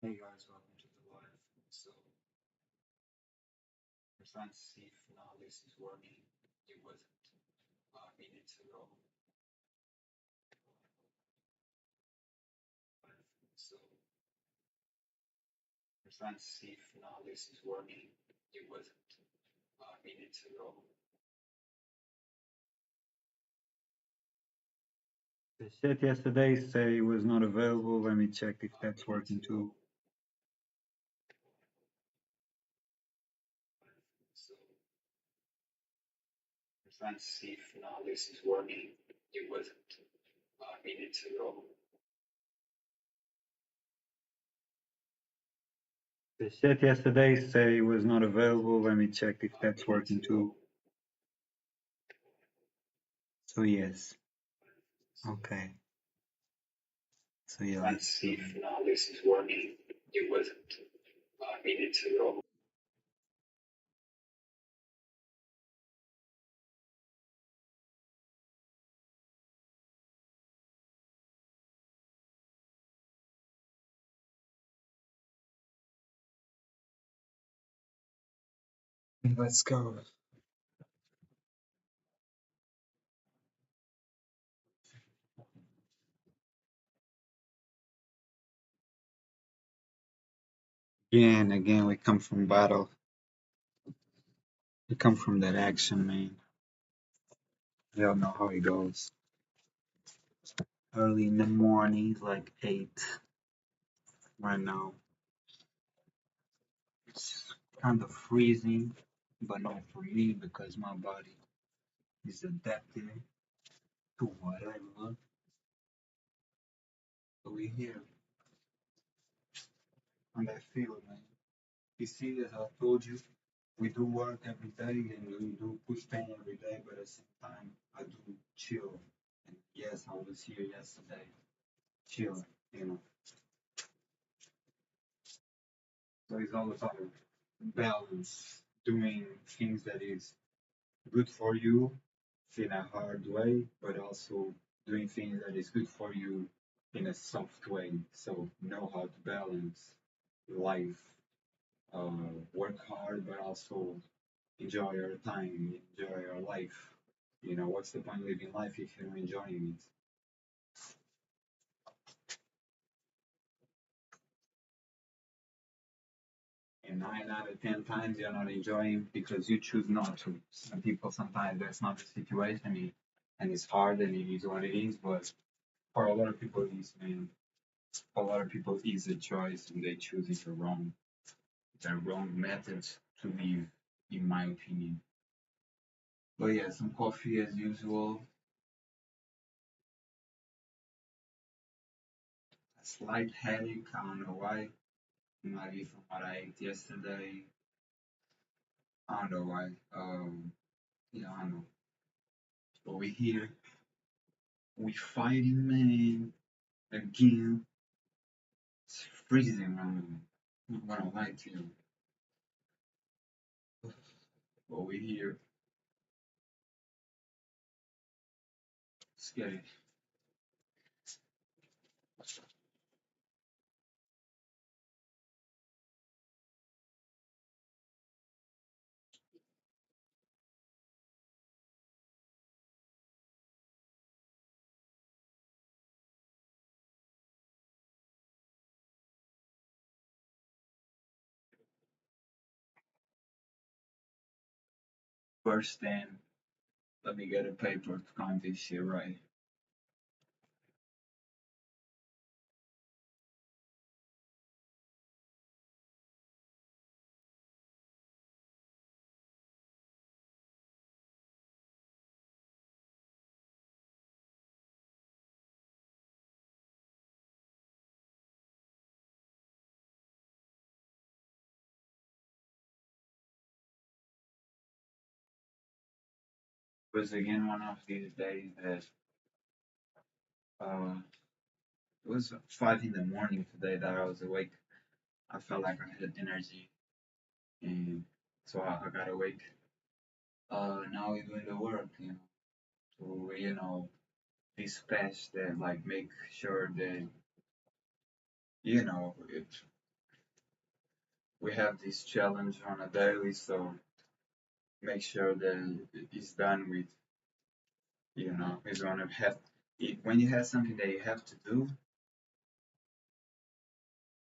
Hey guys, welcome to the live. So, we're trying to see if now this is working. It wasn't minutes ago. So, we're trying to see if now this is working. It wasn't minutes ago. The chat yesterday say it was not available. Let me check if that's working too. So, we're trying to see if now this is working. It wasn't minutes ago. The chat yesterday say it was not available. Let me check if that's working too. So yes. Okay. So yeah, let's see if now this is working. It wasn't minutes ago. Let's go. Again, we come from battle. We come from that action, man. You all know how it goes. Early in the morning, like 8 right now. It's kind of freezing, but not for me because my body is adapted to whatever. So we here on that field, man. You see, as I told you, we do work every day and we do push pain every day, but at the same time, I do chill. And yes, I was here yesterday, chill, you know. So it's all about balance, doing things that is good for you in a hard way, but also doing things that is good for you in a soft way. So know how to balance life, work hard, but also enjoy your time, enjoy your life. You know, what's the point of living life if you're not enjoying it? And 9 out of 10 times you're not enjoying because you choose not to. Some people sometimes that's not the situation, and it's hard and it is what it is. But for a lot of people, it is, man. For a lot of people, it's a choice and they choose it wrong. It's a wrong method to live, in my opinion. But yeah, some coffee as usual. A slight headache. I don't know why. Maybe from what I ate yesterday. I don't know why. Yeah, I don't know. But we're here. We fighting, man. Again. It's freezing, man. Not gonna lie to you. But we're here. Let's get it. First thing, let me get a paper to count this shit right. It was again one of these days that it was 5 in the morning today that I was awake. I felt like I had energy, and so I got awake. Now we're doing the work, to dispatch that, like make sure that it we have this challenge on a daily, so make sure that it's done with, it's gonna have, when you have something that you have to do,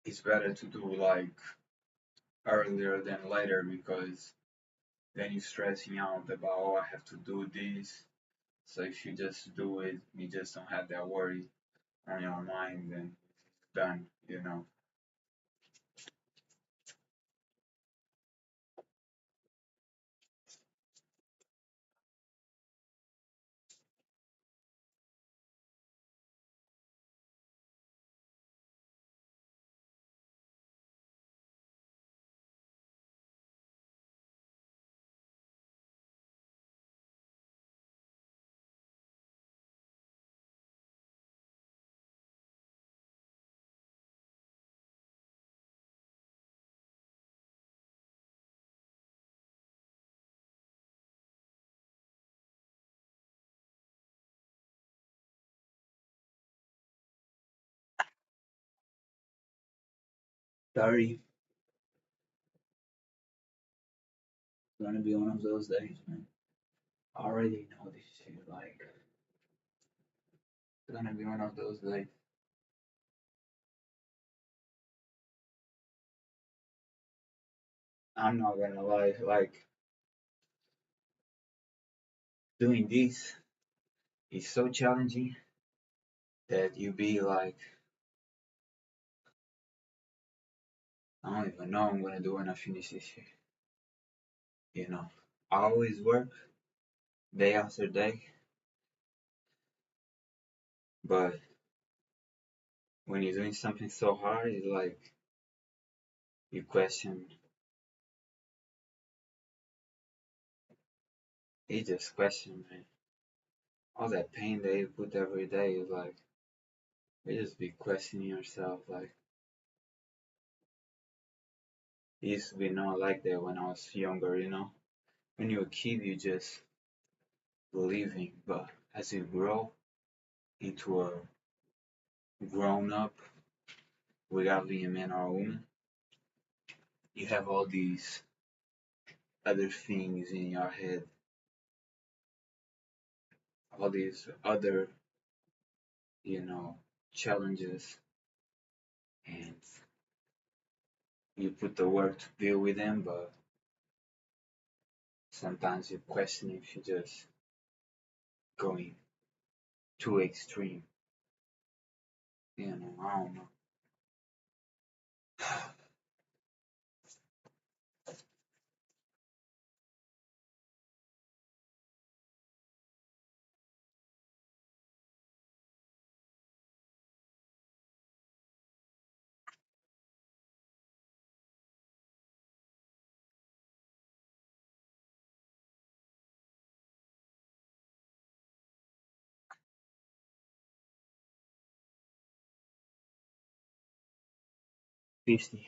it's better to do like earlier than later because then you're stressing out about, oh, I have to do this. So if you just do it, you just don't have that worry on your mind, and it's done. Sorry, it's gonna be one of those days, man. I already know this shit. Like, it's gonna be one of those days. I'm not gonna lie. Like, doing this is so challenging that you be like, I don't even know what I'm gonna do when I finish this shit. You know, I always work day after day, but when you're doing something so hard, it's like you question, you just question, man. All that pain that you put every day is like, you just be questioning yourself. Like, it used to be not like that when I was younger. When you're a kid, you just believing, but as you grow into a grown up, without being a man or a woman, you have all these other things in your head, all these other, you know, challenges, and you put the work to deal with them, but sometimes you question if you're just going too extreme. I don't know. 50.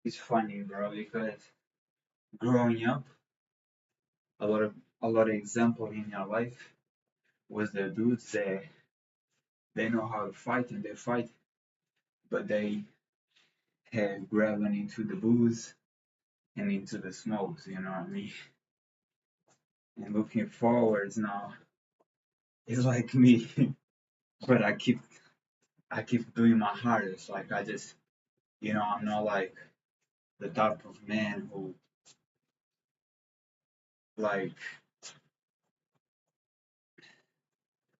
It's funny, bro, because growing up, a lot of example in your life was the dudes that they know how to fight and they fight, but they have grabbing into the booze and into the smokes, you know what I mean? And looking forwards now, it's like me, but I keep doing my hardest. Like I just, I'm not like the type of man who like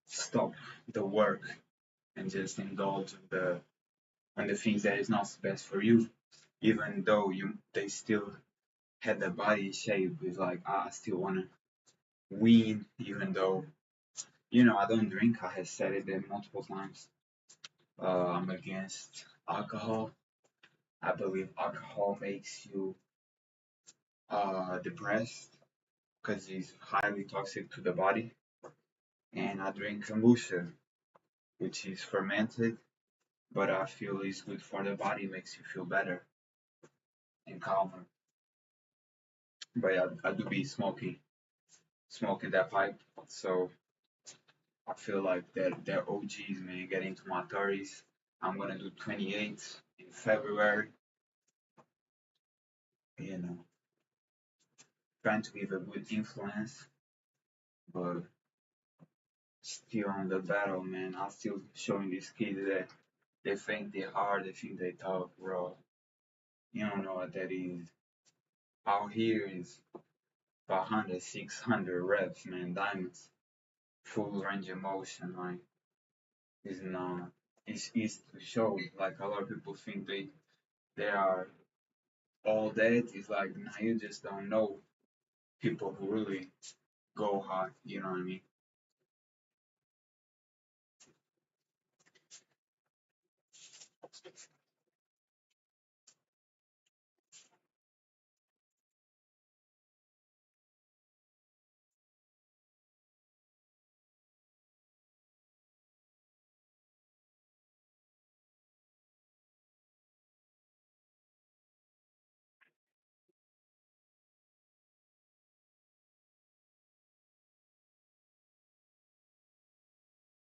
stop the work and just indulge in the things that is not best for you, even though they still had the body shape. Is like I still wanna win, even though I don't drink. I have said it there multiple times. I'm against alcohol. I believe alcohol makes you depressed because it's highly toxic to the body. And I drink kombucha, which is fermented but I feel it's good for the body, makes you feel better and calmer. But yeah, I do be smoking that pipe, so I feel like they're OGs, man. Getting into my 30s, I'm gonna do 28 in February. You know, trying to give a good influence, but still on the battle, man. I'm still showing these kids that they think they're hard, they think they tough, bro. You don't know what that is. Out here is 500, 600 reps, man. Diamonds, full range of motion, like it's not. It's easy to show. Like a lot of people think they are all that. It's like nah, you just don't know people who really go hard. You know what I mean?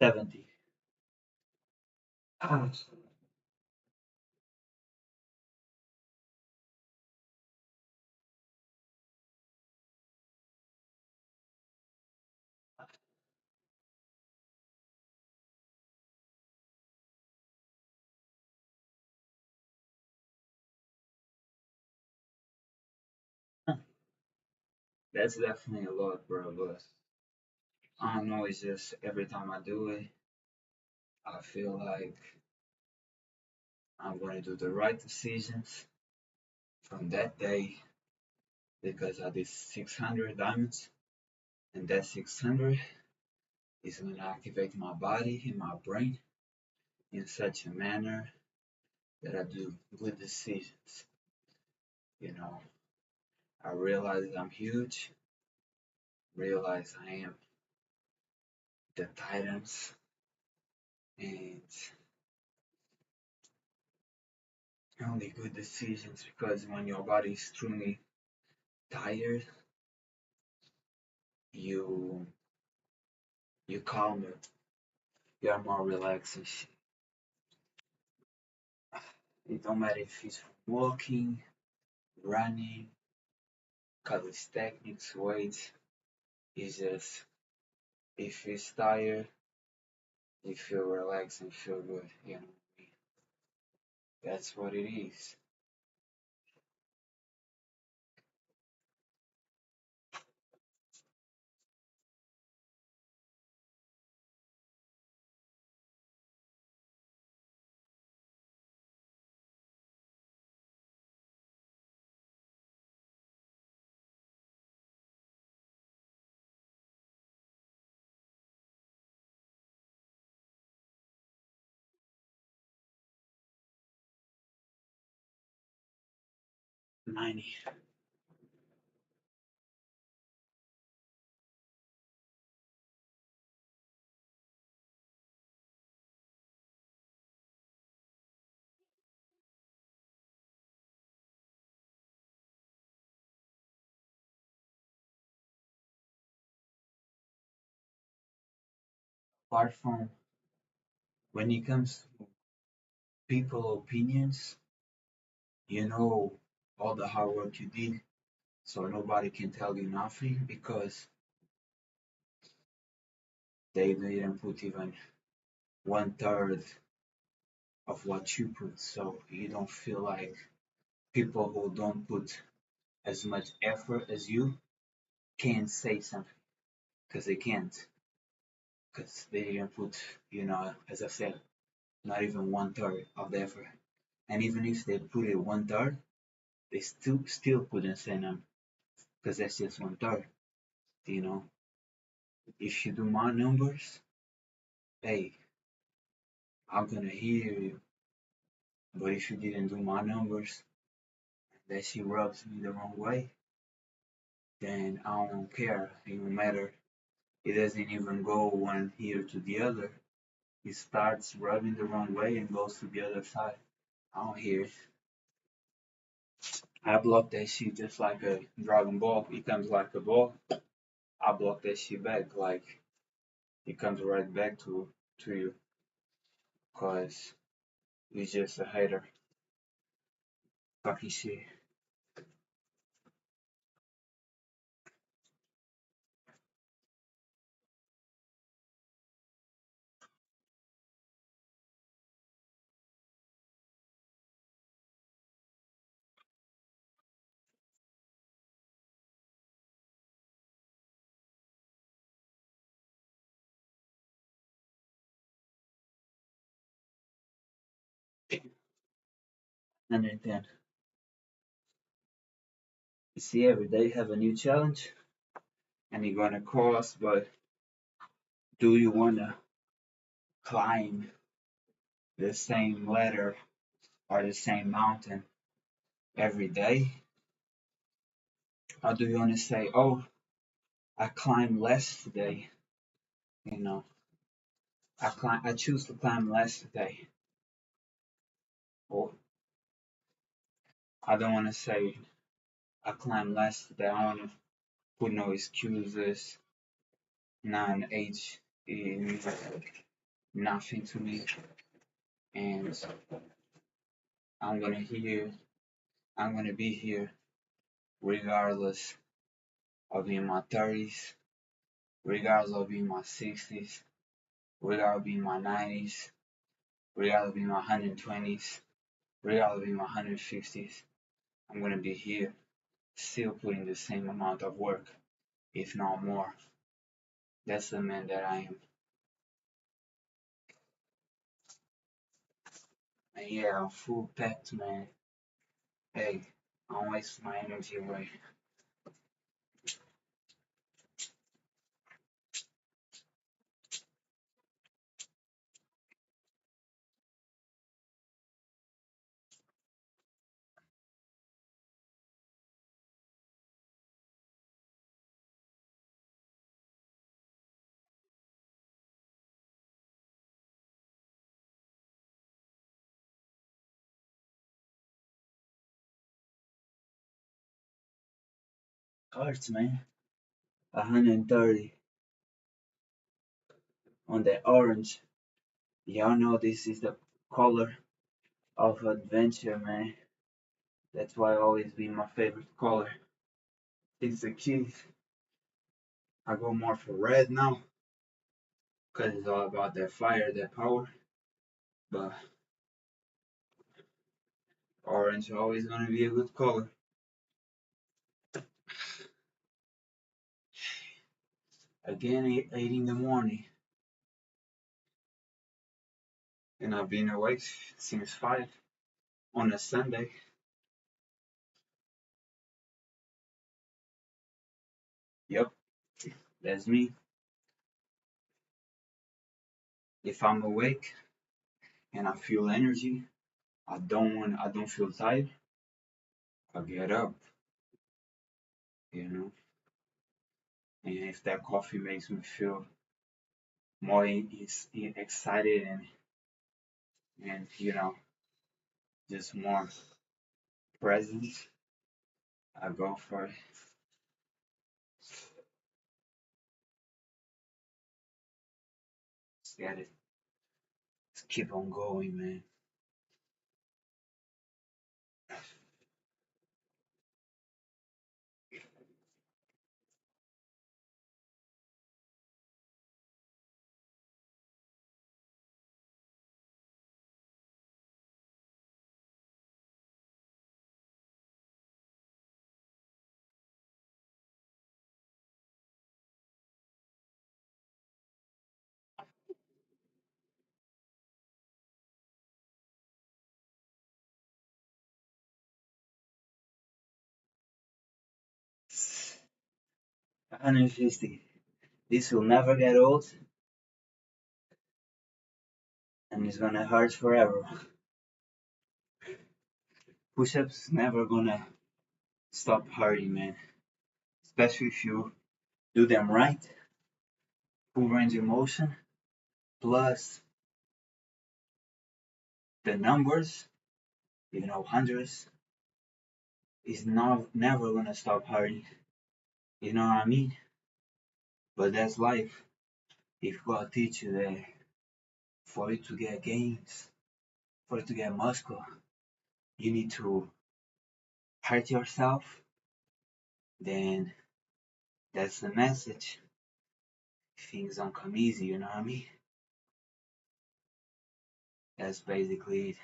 70. Ah, that's definitely a lot, bro. But I don't know. It's just every time I do it, I feel like I'm going to do the right decisions from that day because I did 600 diamonds, and that 600 is going to activate my body and my brain in such a manner that I do good decisions. You know, I realize I'm huge, realize I am the Titans, and only good decisions because when your body is extremely tired, you you calmer, you're more relaxed and shit. It don't matter if it's from walking, running, calisthenics, weights. It's just if it's tired, you feel relaxed and feel good. You know, that's what it is. 90. Apart from when it comes to people opinions, you know all the hard work you did, so nobody can tell you nothing because they didn't put even one third of what you put, so you don't feel like people who don't put as much effort as you can say something because they can't because they didn't put, as I said, not even one third of the effort. And even if they put it one third, they still couldn't say no because that's just one third. You know, if you do my numbers, hey, I'm gonna hear you. But if you didn't do my numbers, that shit rubs me the wrong way, then I don't care. It don't matter. It doesn't even go one ear to the other. He starts rubbing the wrong way and goes to the other side. I don't hear it. I block that shit just like a Dragon Ball. He comes like a ball. I block that shit back like he comes right back to you. Cause he's just a hater. Fucking shit. And then you see every day have a new challenge and you're gonna cross, but do you wanna climb the same ladder or the same mountain every day? Or do you wanna say, oh, I climb less today, you know, I choose to climb less today. Or I don't wanna say I climb less today. I wanna put no excuses, none age in nothing to me. And I'm gonna here I'm gonna be here regardless of being my 30s, regardless of being my 60s, regardless of being my 90s, regardless of being my 120s, regardless of being my 150s. I'm gonna be here still putting the same amount of work, if not more. That's the man that I am. And yeah, I'm full packed, man. Hey, I don't waste my energy away. Cards, man. 130 on the orange. Y'all know this is the color of adventure, man. That's why always been my favorite color. Since the kid, I go more for red now, cause it's all about that fire, that power. But orange always gonna be a good color. Again, 8 in the morning, and I've been awake since 5 on a Sunday. Yep, that's me. If I'm awake and I feel energy, I don't feel tired, I get up, you know. And if that coffee makes me feel more excited and just more present, I go for it. Let's get it. Let's keep on going, man. 150. This will never get old, and it's gonna hurt forever. Push-ups never gonna stop hurting, man. Especially if you do them right. Full range of motion plus the numbers, hundreds, is not never gonna stop hurting. You know what I mean? But that's life. If God teach you that for you to get gains, for you to get muscle, you need to hurt yourself, then that's the message. Things don't come easy, you know what I mean? That's basically it.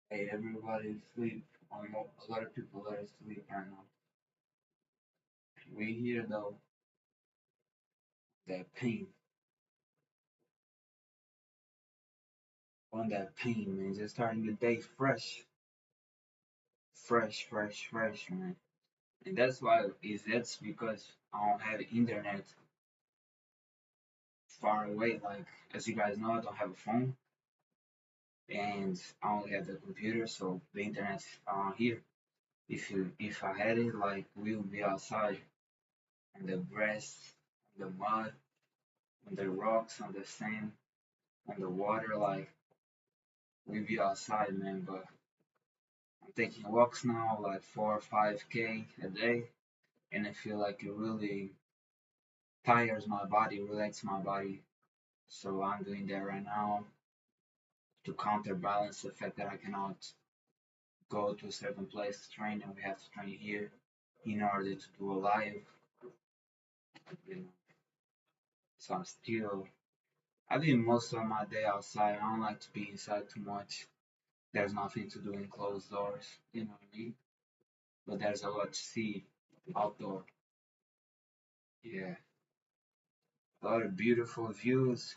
Hey, everybody sleep. A lot of people are asleep right now. We hear though that pain, on that pain, man. Just starting the day fresh, fresh, fresh, fresh, man. And that's because I don't have internet far away. Like as you guys know, I don't have a phone, and I only have the computer, so the internet's here. If I had it, like we would be outside on the grass, on the mud, on the rocks, on the sand, on the water, like we'd be outside, man. But I'm taking walks now, like 4 or 5K a day, and I feel like it really tires my body, relaxes my body. So I'm doing that right now to counterbalance the fact that I cannot go to a certain place to train, and we have to train here in order to do a live, you know. So I do most of my day outside. I don't like to be inside too much. There's nothing to do in closed doors, you know what I mean? But there's a lot to see outdoor. Yeah, a lot of beautiful views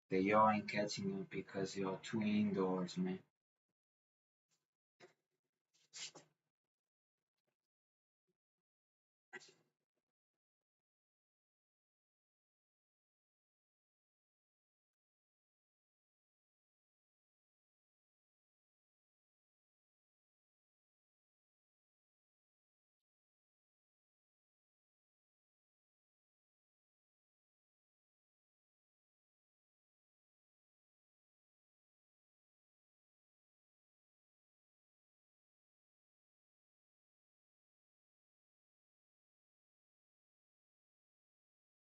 that y'all ain't catching it because you're too indoors, man.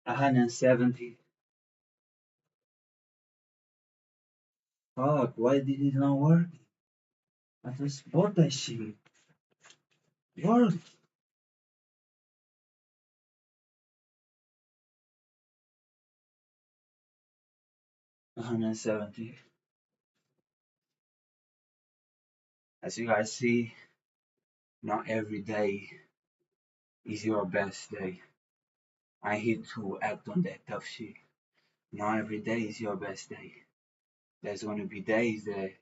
170. Fuck, why did it not work? I just bought that shit. Work. 170. As you guys see, not every day is your best day. I hate to act on that tough shit. Not every day is your best day. There's gonna be days that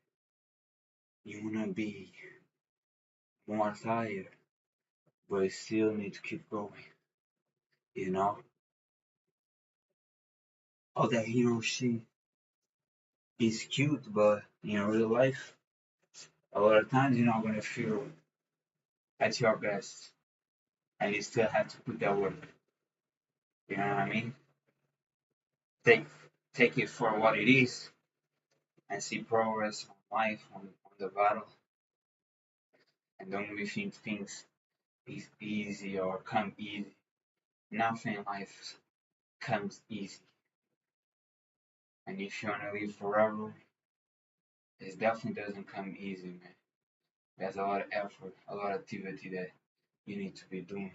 you wanna be more tired, but you still need to keep going. You know, all that hero shit is cute, but in real life, a lot of times you're not gonna feel at your best, and you still have to put that work. You know what I mean? Take take it for what it is, and see progress on life, on the battle, and don't really think things is easy or come easy. Nothing in life comes easy, and if you wanna live forever, it definitely doesn't come easy, man. There's a lot of effort, a lot of activity that you need to be doing.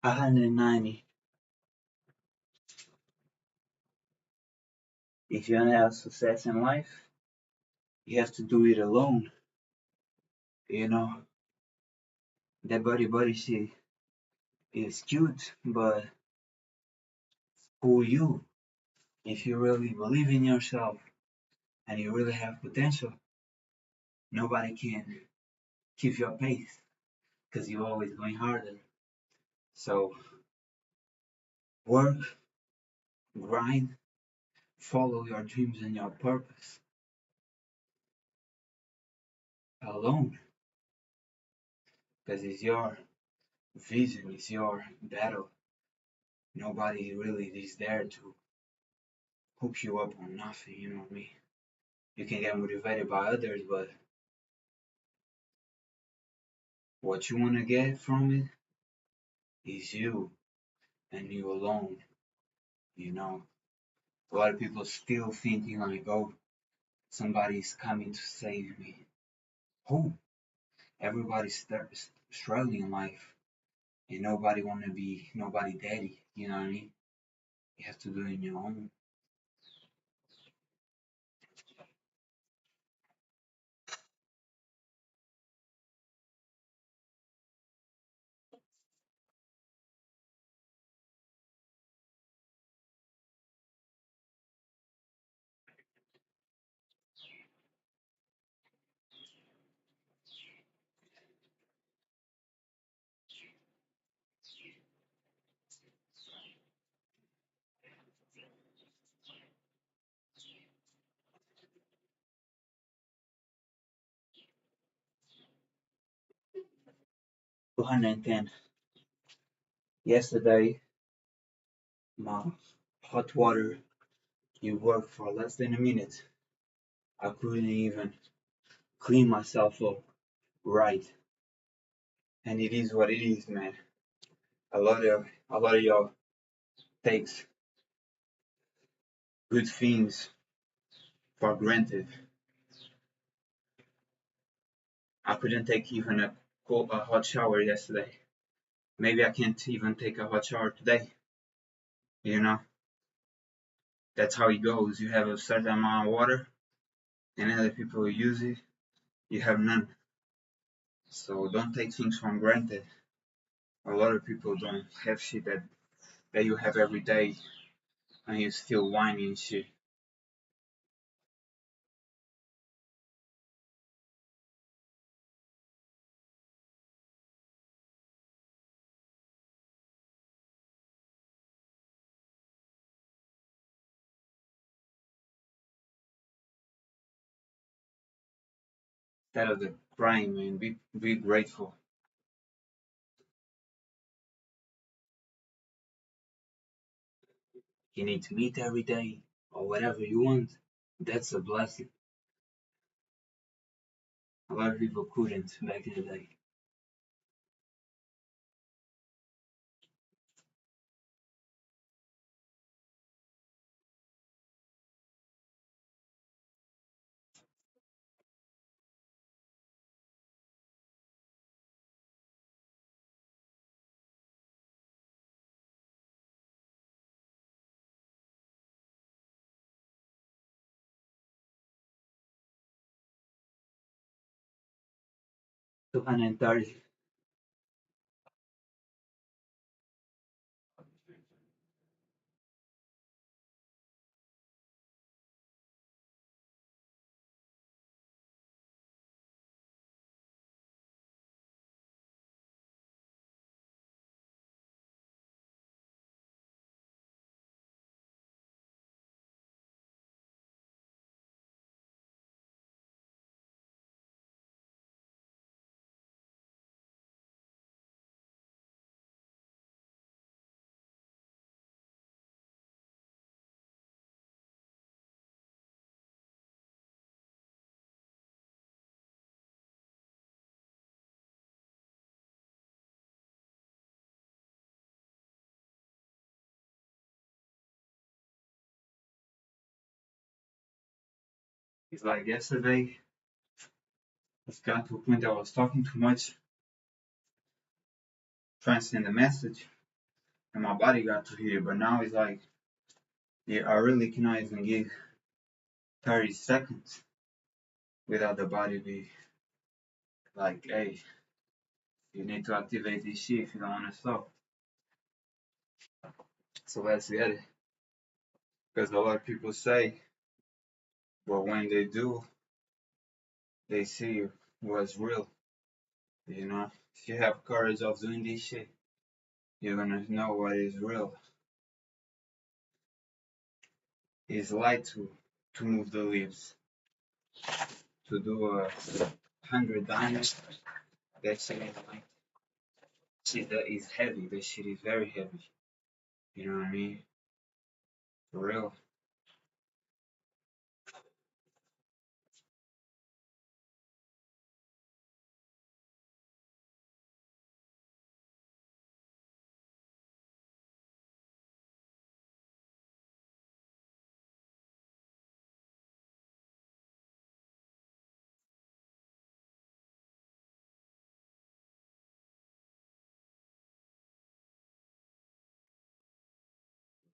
190. If you want to have success in life, you have to do it alone. You know, that body shit is cute, but who you? If you really believe in yourself and you really have potential, nobody can keep your pace because you're always going harder. So work, grind, follow your dreams and your purpose alone because it's your vision, it's your battle. Nobody really is there to hook you up on nothing, you know what I mean? You can get motivated by others, but what you want to get from it is you and you alone, you know? A lot of people still thinking like, oh, somebody's coming to save me. Who? Everybody's struggling in life, and nobody want to be nobody daddy. You know what I mean? You have to do it on your own. 210. Yesterday, my hot water it worked for less than a minute. I couldn't even clean myself up right, and it is what it is, man. A lot of y'all takes good things for granted. I couldn't take even a hot shower yesterday. Maybe I can't even take a hot shower today. You know, that's how it goes. You have a certain amount of water, and other people use it. You have none. So don't take things for granted. A lot of people don't have shit that you have every day, and you still whining and shit. 'Instead of the crying, man, be grateful. You need to meet every day or whatever you want. That's a blessing. A lot of people couldn't back in the day. 230. It's like yesterday, it got to a point that I was talking too much, trying to send a message, and my body got to hear. But now it's like, yeah, I really cannot even give. 30 seconds without the body be like, hey, you need to activate this shit if you don't want to stop. So let's get it. Because a lot of people say, but when they do, they see what's real. You know, if you have courage of doing this shit, you're gonna know what is real. It's light to move the leaves, to do 100 diamonds. That shit is like shit that is heavy. That shit is very heavy. You know what I mean? For real.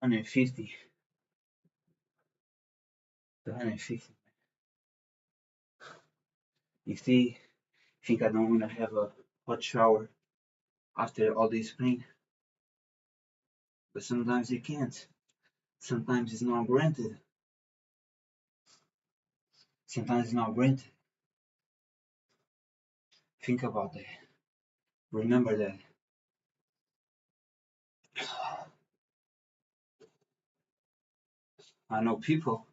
150. 150. You see, think I don't wanna have a hot shower after all this pain, but sometimes you can't. Sometimes it's not granted. Sometimes it's not granted. Think about that. Remember that. I know people,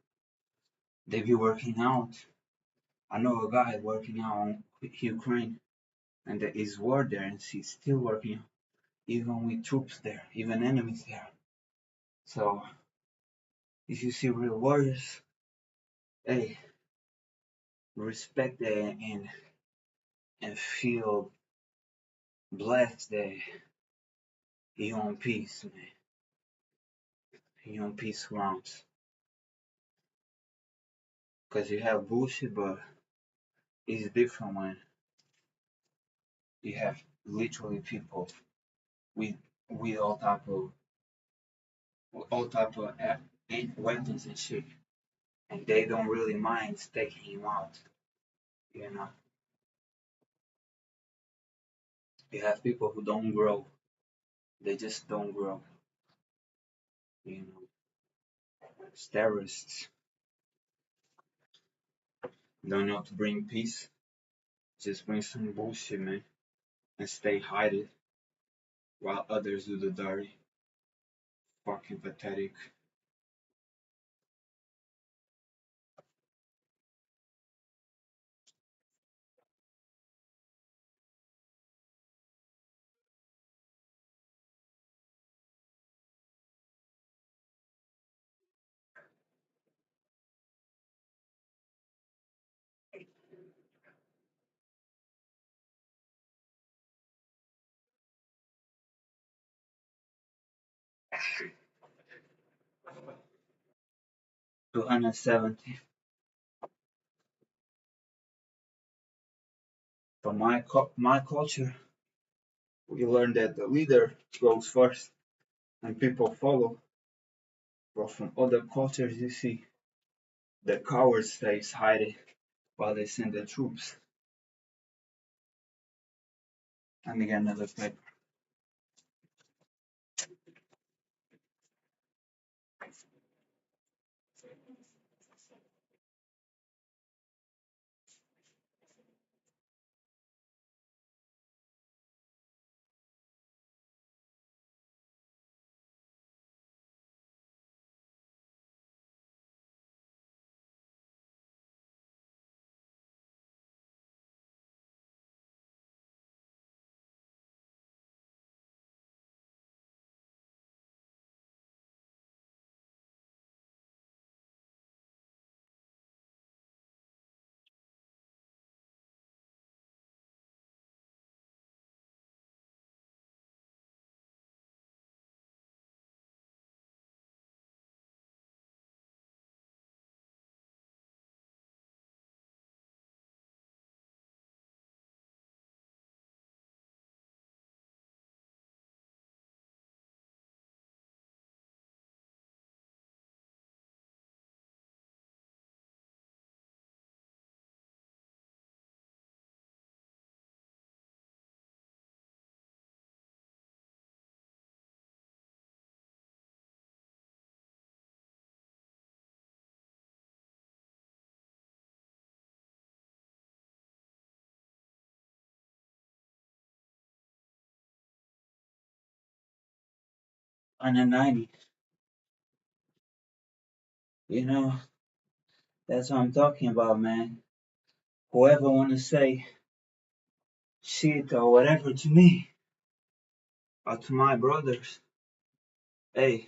they be working out. I know a guy working out in Ukraine, and there is war there, and he's still working, even with troops there, even enemies there. So, if you see real warriors, hey, respect that and feel blessed that you on peace, man. You on peace grounds. Cause you have bullshit, but it's different when you have literally people with with all type of weapons and shit, and they don't really mind taking him out. You know, you have people who don't grow. They just don't grow. You know, terrorists don't know to bring peace. Just bring some bullshit, man, and stay hiding while others do the dirty. Fucking pathetic. 270. From my culture, we learn that the leader goes first and people follow. But from other cultures, you see the coward stays hiding while they send the troops. And they get another paper. on the 90. You know, that's what I'm talking about, man. Whoever wanna say shit or whatever to me or to my brothers, hey,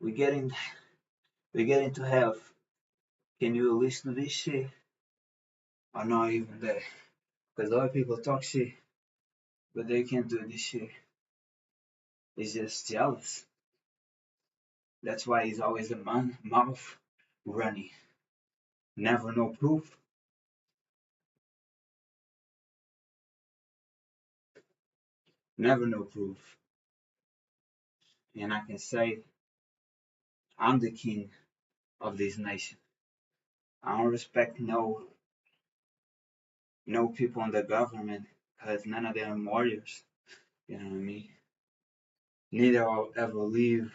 we getting we getting to have. Can you listen to this shit or not even that? Because a lot of people talk shit, but they can't do this shit. It's just jealous. That's why he's always a man mouth running. Never no proof. Never no proof. And I can say I'm the king of this nation. I don't respect no people in the government because none of them are warriors. You know what I mean? Neither will ever leave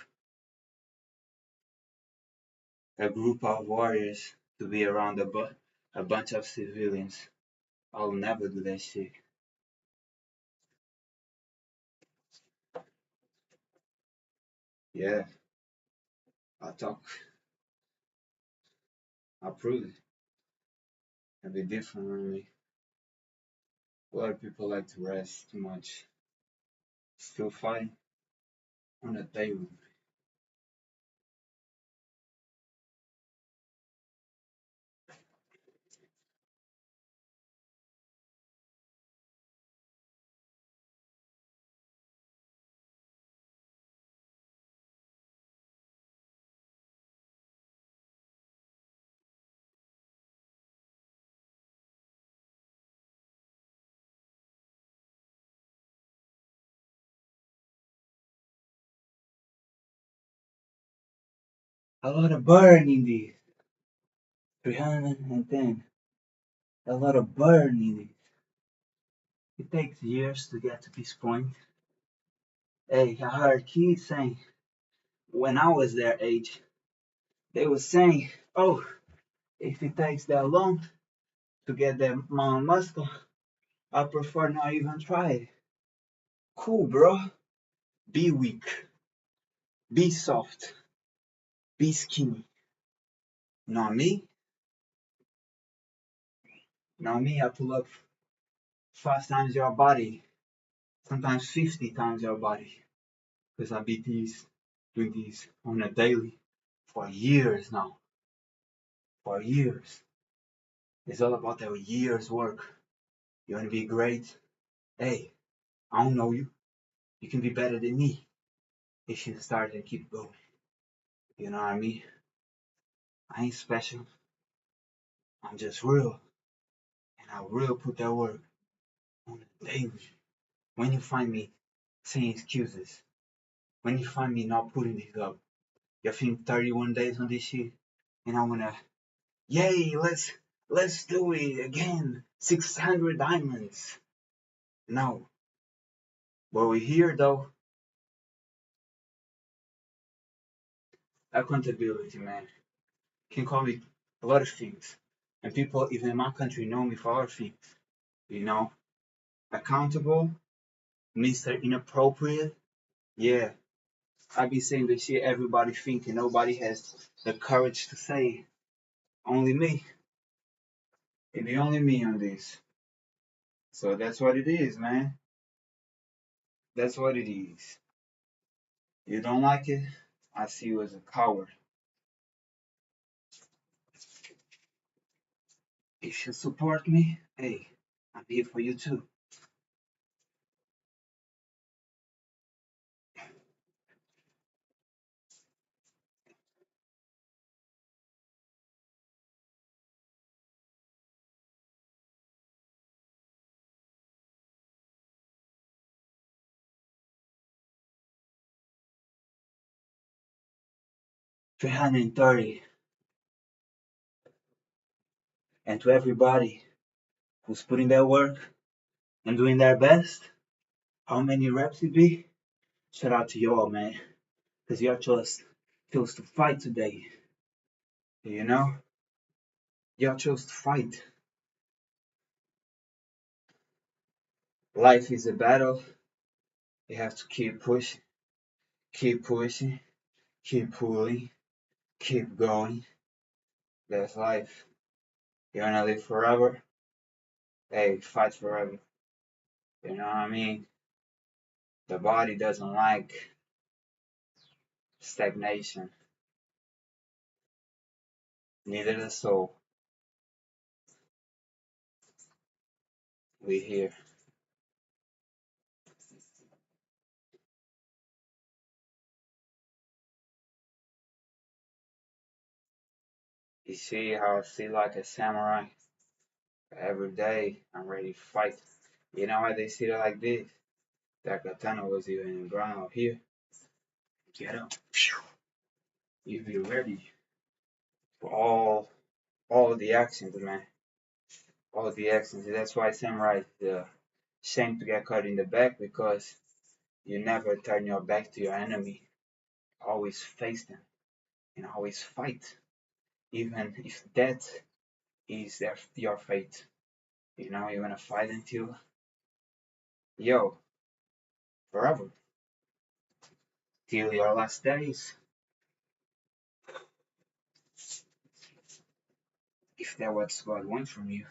a group of warriors to be around a bunch of civilians. I'll never do that shit. Yeah, I talk, I prove it. A bit different from me. A lot of people like to rest too much. Still fighting on the table. A lot of burn in these. 310. A lot of burn in these. It takes years to get to this point. Hey, I heard kids saying when I was their age, they were saying, oh, if it takes that long to get that amount of muscle, I prefer not even try it. Cool, bro. Be weak. Be soft. Be skinny. Not me. Not me. I pull up 5 times your body, sometimes 50 times your body. Because I be doing these on a daily for years now. For years. It's all about their years' work. You want to be great? Hey, I don't know you. You can be better than me if you start and keep going. You know what I mean? I ain't special. I'm just real. And I will put that work on the daily. When you find me saying excuses, when you find me not putting this up, you think 31 days on this shit, and I wanna, yay, let's do it again. 600 diamonds. No, but we're here though. Accountability, man. Can call me a lot of things, and people even in my country know me for other things. You know, accountable, Mr. Inappropriate. Yeah, I be saying the shit everybody thinking. Nobody has the courage to say. Only me. It be only me on this. So that's what it is, man. That's what it is. You don't like it? I see you as a coward. If you support me, hey, I'm here for you too. 330. And to everybody who's putting their work and doing their best, how many reps it be? Shout out to y'all, man. Because y'all chose to fight today. You know? Y'all chose to fight. Life is a battle. You have to keep pushing. Keep pushing, keep pulling, keep going. That's life. You wanna live forever? Hey, fight forever. You know what I mean? The body doesn't like stagnation, neither the soul. We here. You see how I see like a samurai? Every day I'm ready to fight. You know why they see it like this? That katana was even in the ground here. Get up. You be ready for all the actions, man. All the actions. That's why samurai is shame to get caught in the back because you never turn your back to your enemy. Always face them and always fight. Even if death is your fate. You know, you're gonna fight until yo, forever. Till your last days. If that's what God wants from you.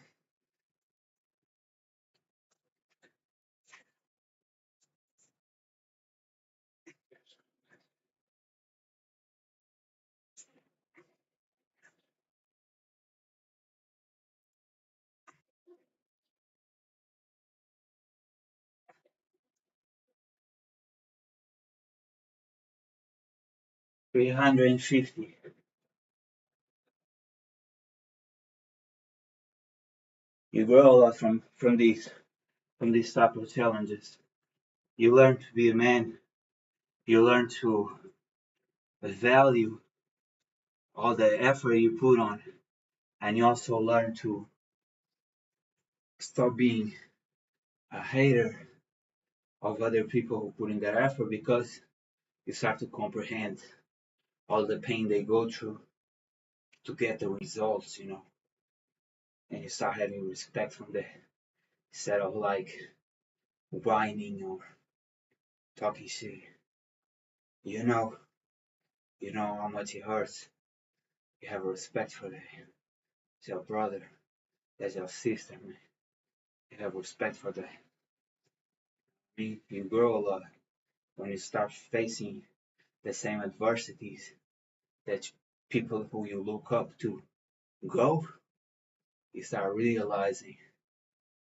350. You grow a lot from these type of challenges. You learn to be a man. You learn to value all the effort you put on, and you also learn to stop being a hater of other people who put in that effort because you start to comprehend all the pain they go through to get the results, and you start having respect from that instead of like whining or talking shit. You know, you know how much it hurts. You have respect for that. It's your brother. That's your sister, man. You have respect for that. You grow a lot when you start facing the same adversities that people who you look up to go. You start realizing,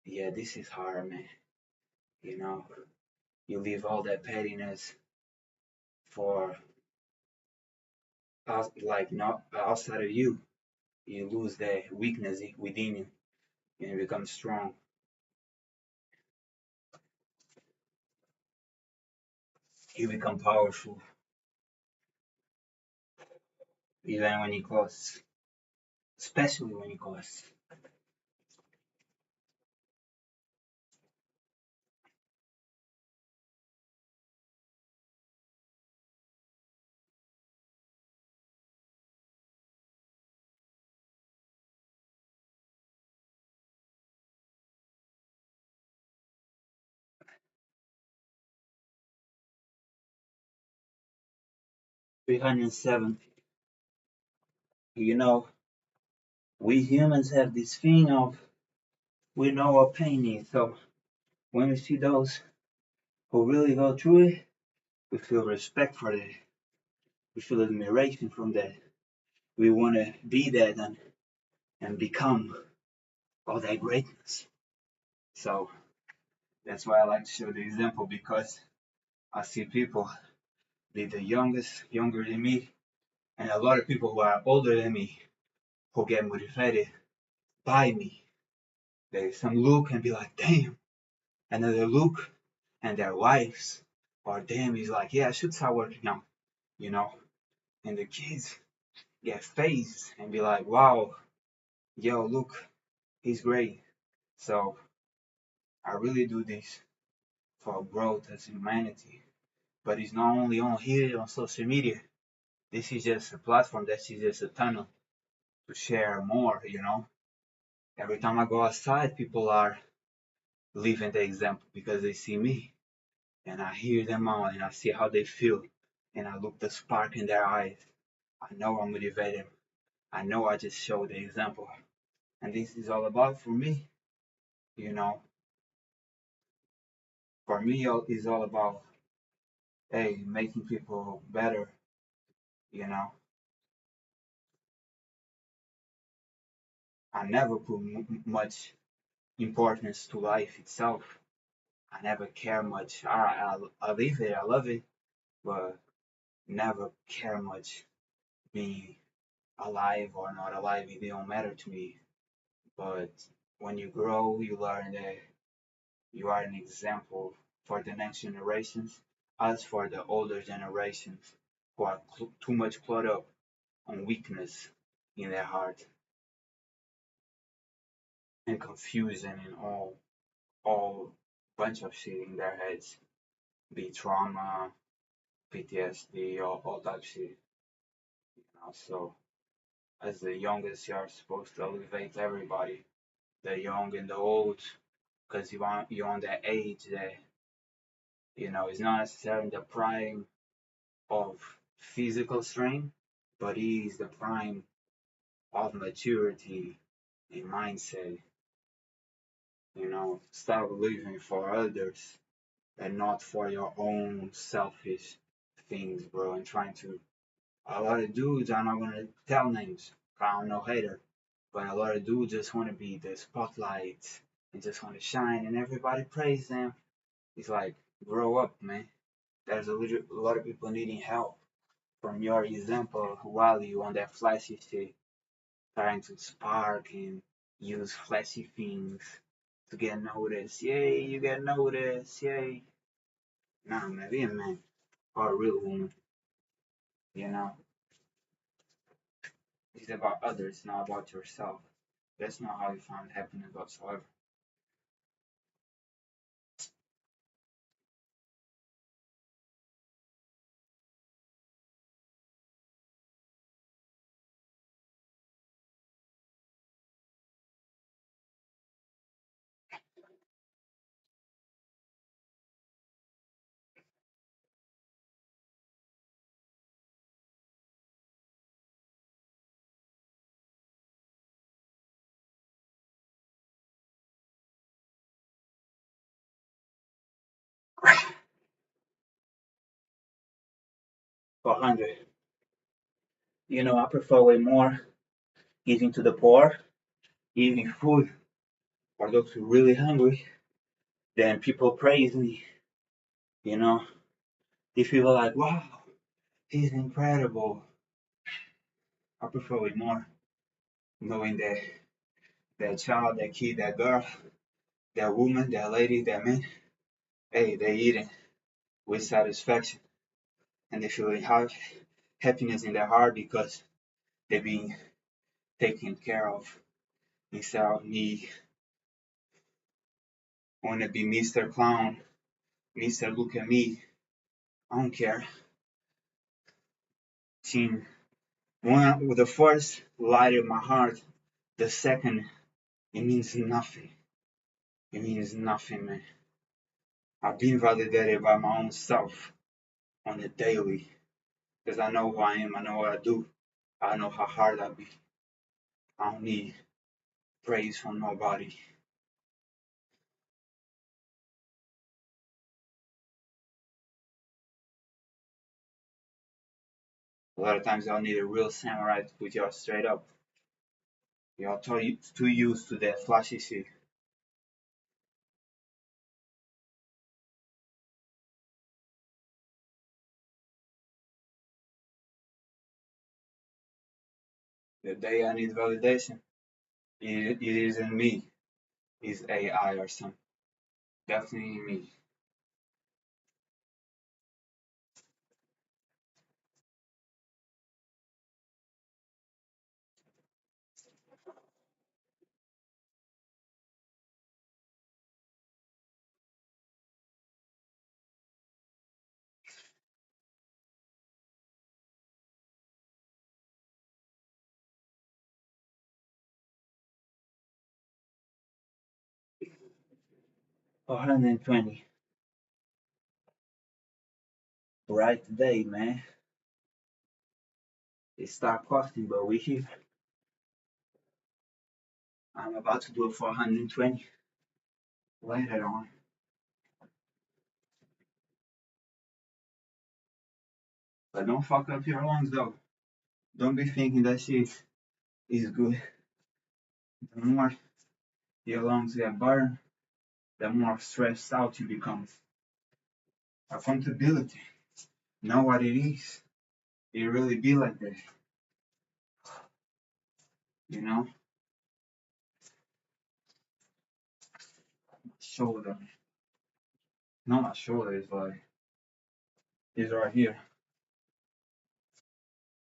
yeah, this is hard, man. You know, you leave all that pettiness for like not outside of you. You lose that weakness within you, and you become strong. You become powerful, even when it costs, especially when it costs. 370. You know, we humans have this thing of we know what pain is. So when we see those who really go through it, we feel respect for that. We feel admiration from that. We want to be that and become all that greatness. So that's why I like to show the example because I see people be the youngest, younger than me, and a lot of people who are older than me who get motivated by me. They some look and be like, damn, another look, and their wives or them is like, yeah, I should start working out, you know. And the kids get phased and be like, wow, yo, look, he's great. So I really do this for growth as humanity. But it's not only on here on social media. This is just a platform. This is just a tunnel to share more. Every time I go outside, people are living the example because they see me and I hear them out and I see how they feel and I look the spark in their eyes, I know I'm motivated. I know I just showed the example. And this is all about for me, you know. For me, it's all about, hey, making people better, you know. I never put much importance to life itself. I never care much. I live it, I love it, but never care much being alive or not alive. It don't matter to me. But when you grow, you learn that you are an example for the next generations, as for the older generations who are too much caught up on weakness in their heart and confusion and all bunch of shit in their heads, be trauma, PTSD, all that shit. So as the youngest, you're supposed to elevate everybody, the young and the old, because you're on that age that it's not necessarily the prime of physical strength, but it is the prime of maturity and mindset. Start living for others and not for your own selfish things, bro. And trying to a lot of dudes, I'm not gonna tell names, 'cause I'm no hater, but a lot of dudes just want to be the spotlight and just want to shine, and everybody praise them. It's like, grow up, man. There's a lot of people needing help from your example while you on that flashy shit, trying to spark and use flashy things to get noticed. Yay, you get noticed. Yay. Nah, man, be a man or a real woman. You know, it's about others, not about yourself. That's not how you find happiness whatsoever. 400. I prefer way more giving to the poor, giving food for those who are really hungry, than people praise me. You know, if people are like, wow, he's incredible. I prefer way more knowing that that child, that kid, that girl, that woman, that lady, that man, hey, they eating with satisfaction and they feeling happiness in their heart because they're being taken care of instead of me want to be Mr. Clown, Mr. Look at me. I don't care. Team one with the first light in my heart, the second it means nothing. It means nothing, man. I've been validated by my own self on a daily because I know who I am. I know what I do. I know how hard I be. I don't need praise from nobody. A lot of times y'all need a real samurai to put y'all straight up. Y'all too used to that flashy shit. The day I need validation, it isn't me. It's AI or something. Definitely me. 120. Bright day, man. It start costing, but we here. I'm about to do it for 120 later on. But don't fuck up your lungs though. Don't be thinking that shit is good. The more your lungs get burned, the more stressed out you become. Accountability. Know what it is. It really be like that. You know? Shoulder. Not my shoulder, it's like it's right here.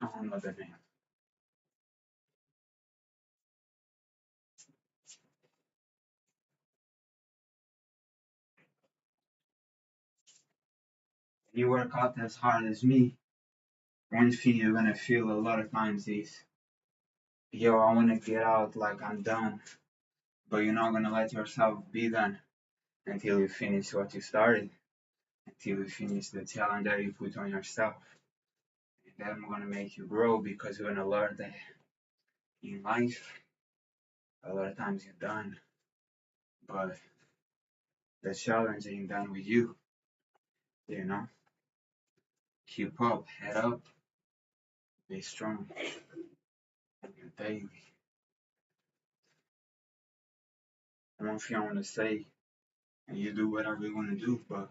I don't know the name. You work out as hard as me, one thing you're gonna feel a lot of times is, yo, I wanna get out like I'm done. But you're not gonna let yourself be done until you finish what you started, until you finish the challenge that you put on yourself. And that's gonna make you grow because you're gonna learn that in life, a lot of times you're done, but the challenge ain't done with you, you know? Keep up, head up, be strong in your daily. One thing I wanna say, and you do whatever you wanna do, but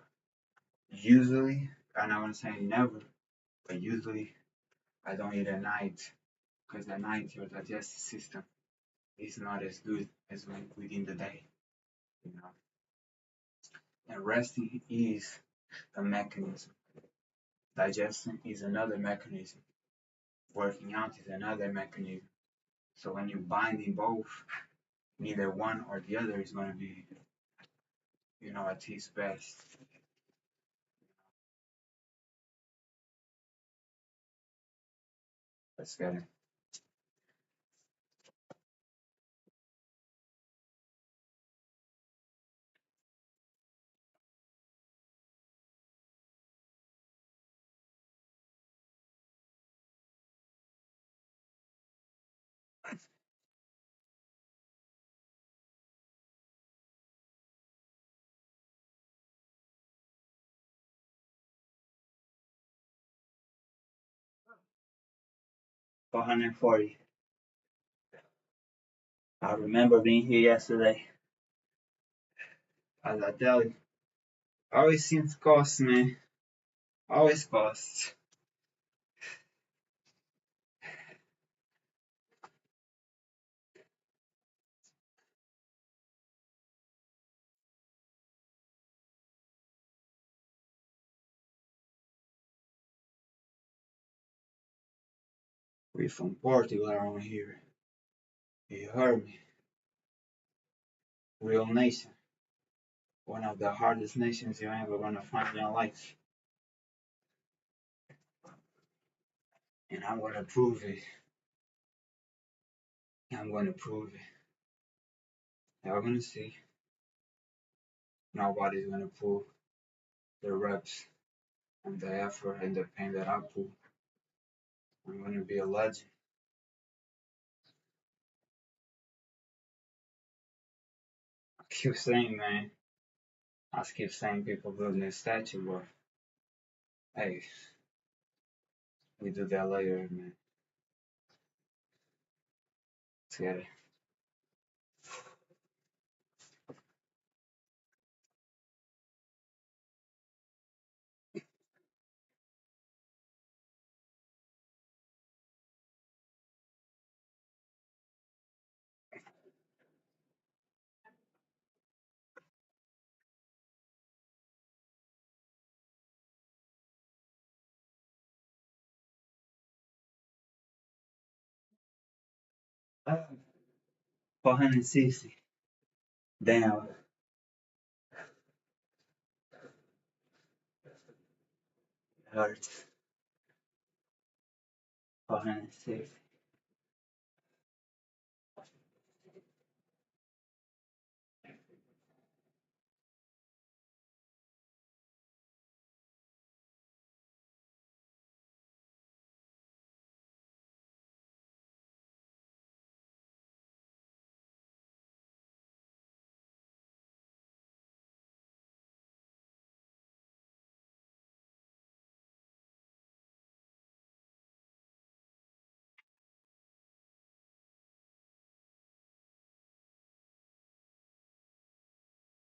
usually, I'm not gonna say never, but usually I don't eat at night because at night your digestive system is not as good as when within the day, you know. And resting is a mechanism. Digestion is another mechanism. Working out is another mechanism. So when you bind in both, neither one or the other is going to be, at its best. Let's get it. For 140. I remember being here yesterday. As I tell you, always seems cost, man. Always costs. We're from Portugal around here. You heard me. Real nation. One of the hardest nations you're ever gonna find in your life. And I'm gonna prove it. I'm gonna prove it. You're gonna see. Nobody's gonna pull the reps and the effort and the pain that I pull. I'm gonna be a legend. I keep saying, man. I keep saying people building a statue, but hey, we do that later, man. Let's get 460. Damn, it hurts. 460.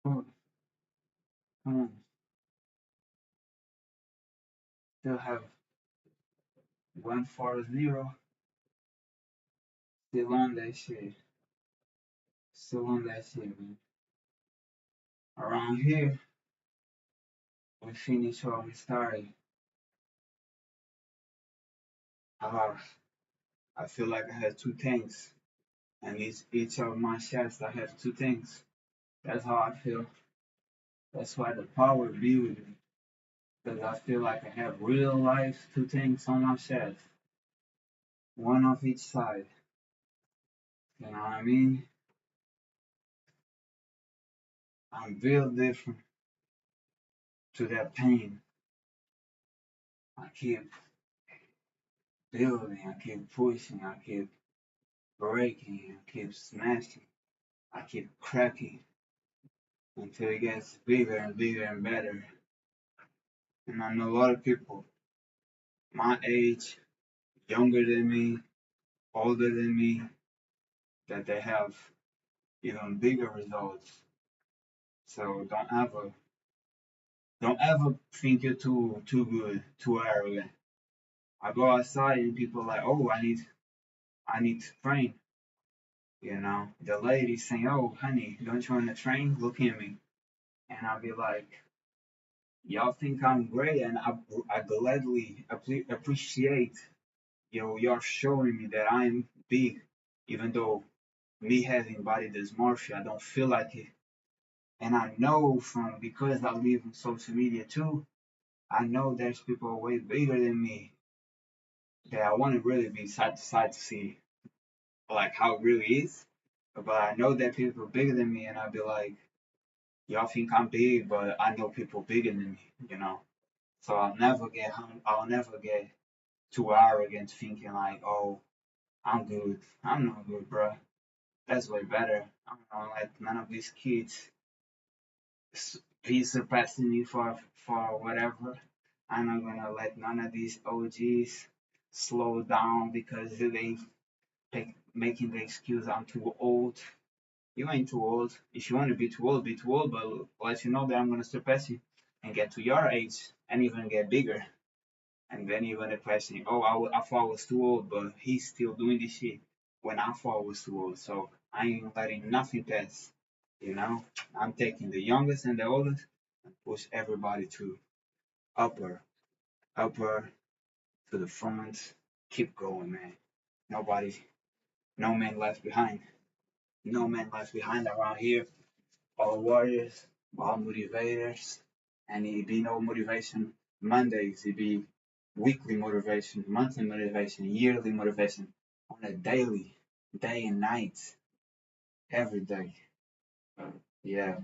Oh, come on. Still have 140. Still on that shit. Still on that shit, man. Around here, we finish what we started. Uh, I feel like I have two tanks, and each of my shots I have two tanks. That's how I feel. That's why the power be with me. Because I feel like I have real life two tanks on my chest, one off each side. You know what I mean? I'm built different to that pain. I keep building, I keep pushing, I keep breaking, I keep smashing, I keep cracking until it gets bigger and bigger and better. And I know a lot of people my age, younger than me, older than me, that they have even bigger results. So don't ever think you're too good, too arrogant. I go outside and people are like, oh, I need to train. You know, the lady saying, oh, honey, don't you want to train? Look at me. And I'll be like, y'all think I'm great, and I gladly appreciate, you're showing me that I'm big, even though me having body dysmorphia, I don't feel like it. And I know from because I live on social media too, I know there's people way bigger than me that I want to really be side to side to see like how it really is. But I know that people bigger than me, and I'll be like, y'all think I'm big, but I know people bigger than me. So I'll never get too arrogant thinking like, oh, I'm good. I'm not good, bro. That's way better. I'm not like none of these kids be surpassing me for whatever. I'm not gonna let none of these OGs slow down because they making the excuse I'm too old. You ain't too old. If you want to be too old, be too old, but let you know that I'm gonna surpass you and get to your age and even get bigger. And then you're gonna question, oh, I thought I was too old, but he's still doing this shit when I thought I was too old. So I ain't letting nothing pass. You know, I'm taking the youngest and the oldest and push everybody to upper, upper to the front. Keep going, man. Nobody, no man left behind. No man left behind around here. All warriors, all motivators, and it be no motivation Mondays, it be weekly motivation, monthly motivation, yearly motivation, on a daily, day and night, every day. Yeah,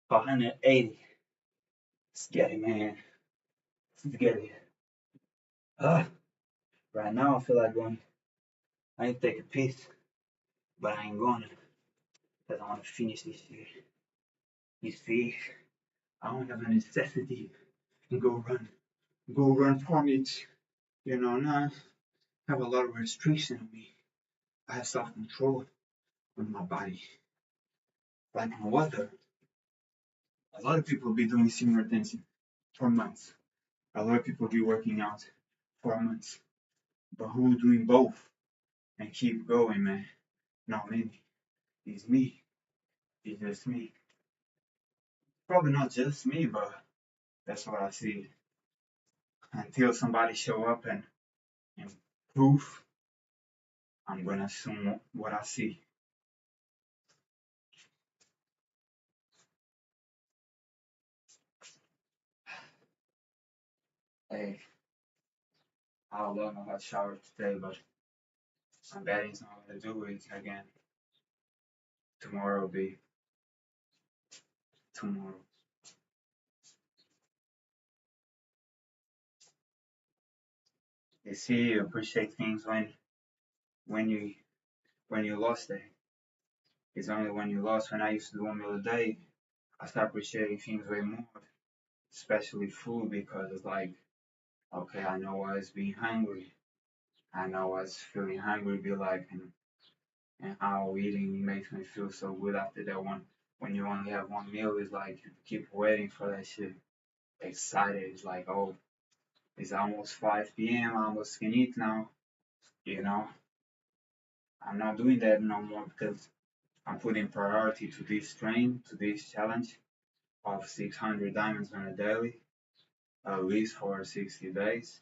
for 180. Let's get it, man. Let's get it. Uh, right now, I feel like going. I need to take a piss, but I ain't going because I want to finish this shit. You see, I don't have a necessity to go run from it. Now I have a lot of restriction on me. I have self control on my body. Like no other. A lot of people be doing similar things for months. A lot of people be working out for months. But who doing both and keep going, man? Not many. It's me. It's just me. Probably not just me, but that's what I see. Until somebody show up and proof, I'm gonna assume what I see. Hey, I don't know how to shower today, but my body's not gonna do it again. Tomorrow will be tomorrow. You see, you appreciate things when you when you lost it. It's only when you lost. When I used to do 1 meal a day, I started appreciating things way more, especially food, because it's like, okay, I know I was being hungry. I know I was feeling hungry, be like, and how eating makes me feel so good after that one. When you only have 1 meal, it's like you keep waiting for that shit. Excited. It's like, oh, it's almost 5 p.m. I almost can eat now. You know, I'm not doing that no more because I'm putting priority to this train, to this challenge of 600 diamonds on a daily, at least for 60 days.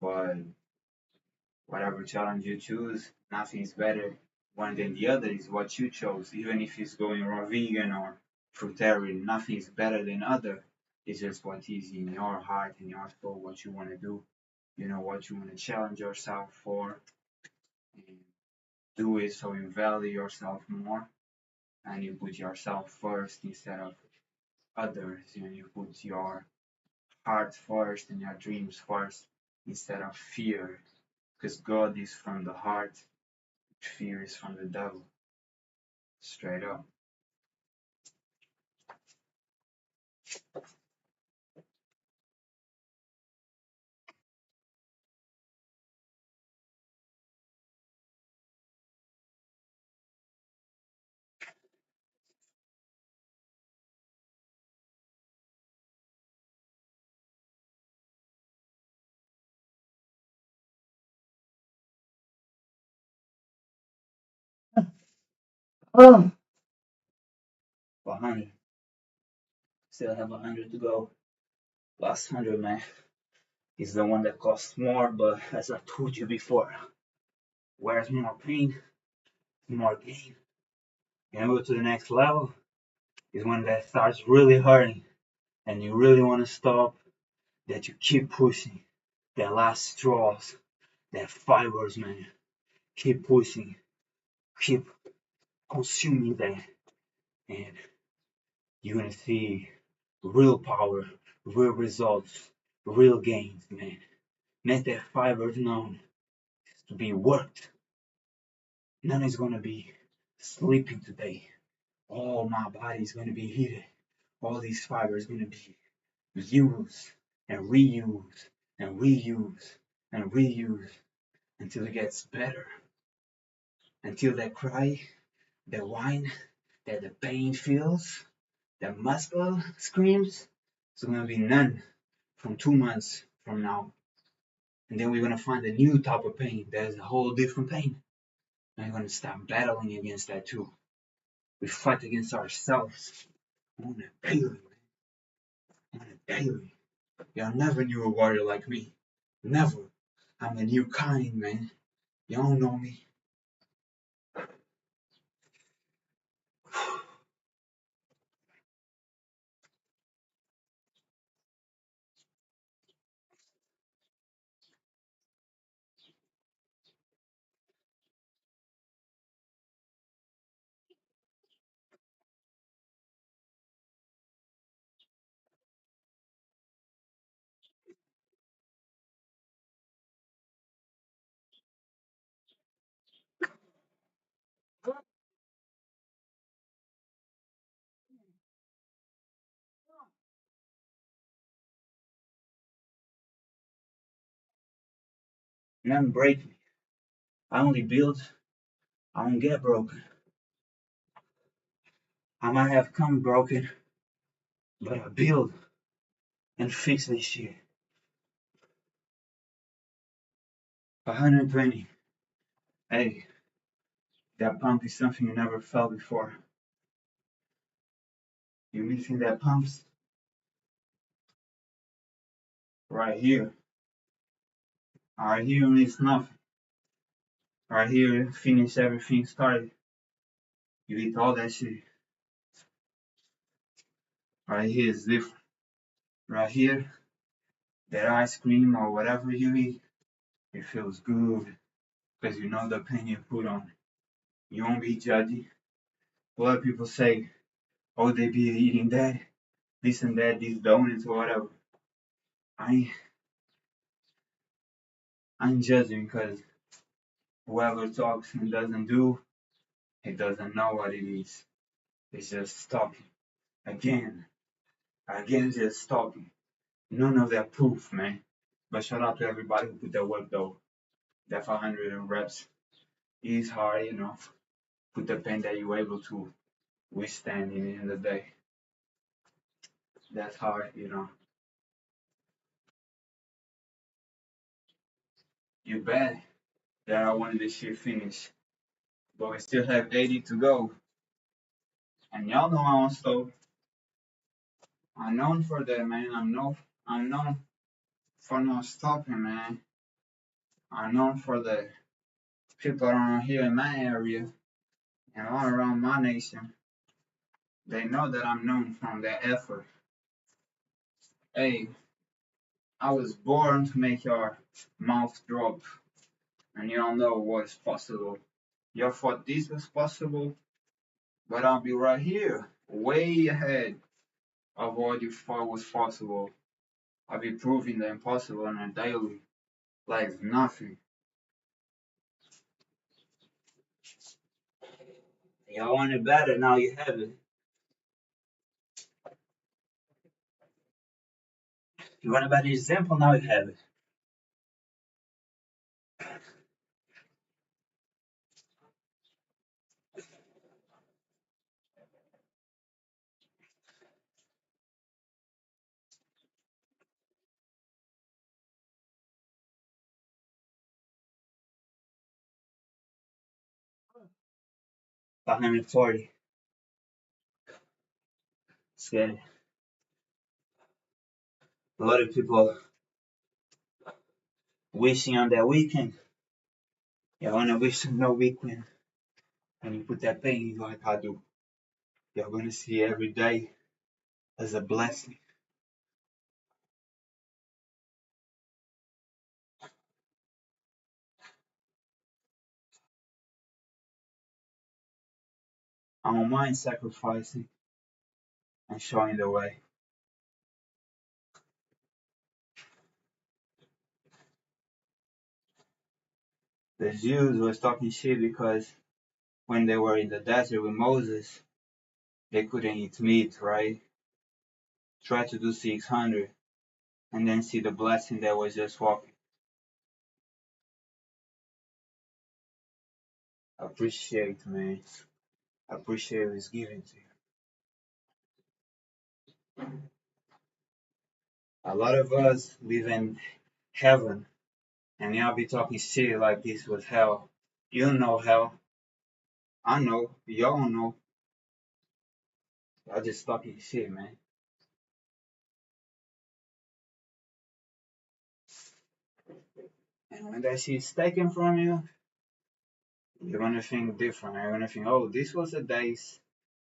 But whatever challenge you choose, nothing's better one than the other. Is what you chose. Even if it's going raw vegan or fruitarian, nothing is better than other. It's just what is in your heart and your soul, what you want to do. You know what you want to challenge yourself for, and do it so you value yourself more, and you put yourself first instead of others, and you put your heart first and your dreams first instead of fear, because God is from the heart, fear is from the devil. Straight up. Oh, 100. Still have 100 to go. Last 100, man, is the one that costs more, but as I told you before, where's more pain, more gain. And go to the next level is when that starts really hurting and you really want to stop, that you keep pushing, that last straws, that fibers, man. Keep pushing, keep consuming that, and you're gonna see real power, real results, real gains, man. Make that fibers known to be worked. None is gonna be sleeping today. All my body is gonna be heated. All these fibers gonna be used and reused and reused and reused until it gets better. Until that cry, that whine, that the pain feels, that muscle screams, it's gonna be none from 2 months from now. And then we're gonna find a new type of pain. There's a whole different pain. And we're gonna start battling against that too. We fight against ourselves on a daily, on a daily. Y'all never knew a warrior like me. Never. I'm a new kind, man. Y'all know me. Nothing break me. I only build, I don't get broken. I might have come broken, but I build and fix this shit. 120. Hey, that pump is something you never felt before. You missing that pumps right here. Right here means nothing. Right here, finish everything started. You eat all that shit. Right here is different. Right here, that ice cream or whatever you eat, it feels good because you know the pain you put on. You won't be judgy. A lot of people say, oh, they be eating that, this and that, these donuts or whatever. I I'm judging because whoever talks and doesn't do, he doesn't know what it is. It's just talking. Again, again, just talking. None of that proof, man. But shout out to everybody who put that work though. That 500 reps is hard, you know. Put the pain that you're able to withstand in the end of the day. That's hard, you know. You bet that I wanted this shit finished. But we still have 80 to go. And y'all know I don't stop. I'm known for that, man. I'm known for not stopping, man. I'm known for the people around here in my area and all around my nation. They know that I'm known from that effort. Hey, I was born to make your mouth drop, and you don't know what's possible. You thought this was possible, but I'll be right here, way ahead of what you thought was possible. I'll be proving the impossible on a daily, like nothing. Y'all want it better, now you have it. You want a better example, now you have it. 540. Scary. A lot of people wishing on that weekend. You wanna wish on no weekend, and you put that pain like I do. You're gonna see every day as a blessing. I don't mind sacrificing and showing the way. The Jews was talking shit because when they were in the desert with Moses, they couldn't eat meat, right? Try to do 600 and then see the blessing that was just walking. Appreciate, man. Appreciate what's given to you. A lot of us live in heaven, and y'all be talking shit like this was hell. You know hell. I know. Y'all know. I just talking shit, man. And when that shit's taken from you, you're gonna think different. You're gonna think, oh, this was a days.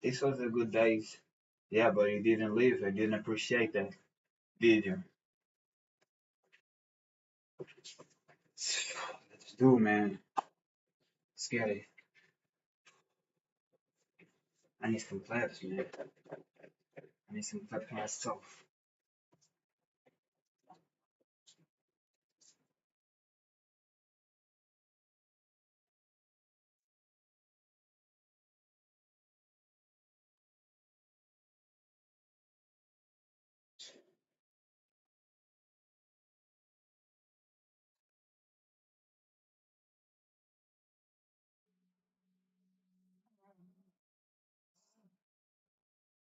This was a good days. Yeah, but you didn't live. You didn't appreciate that, did you? Let's do, man. Let's get it. I need some claps, man. I need some claps myself.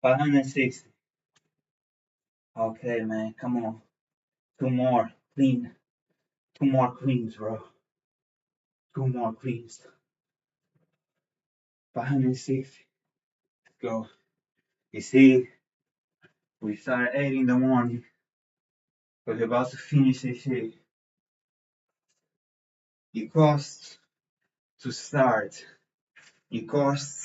560. Okay, man. Come on. Two more. Clean. Two more cleans, bro. Two more cleans. 560. Let's go. You see, we started 8 in the morning. We're about to finish this shit. It costs to start. It costs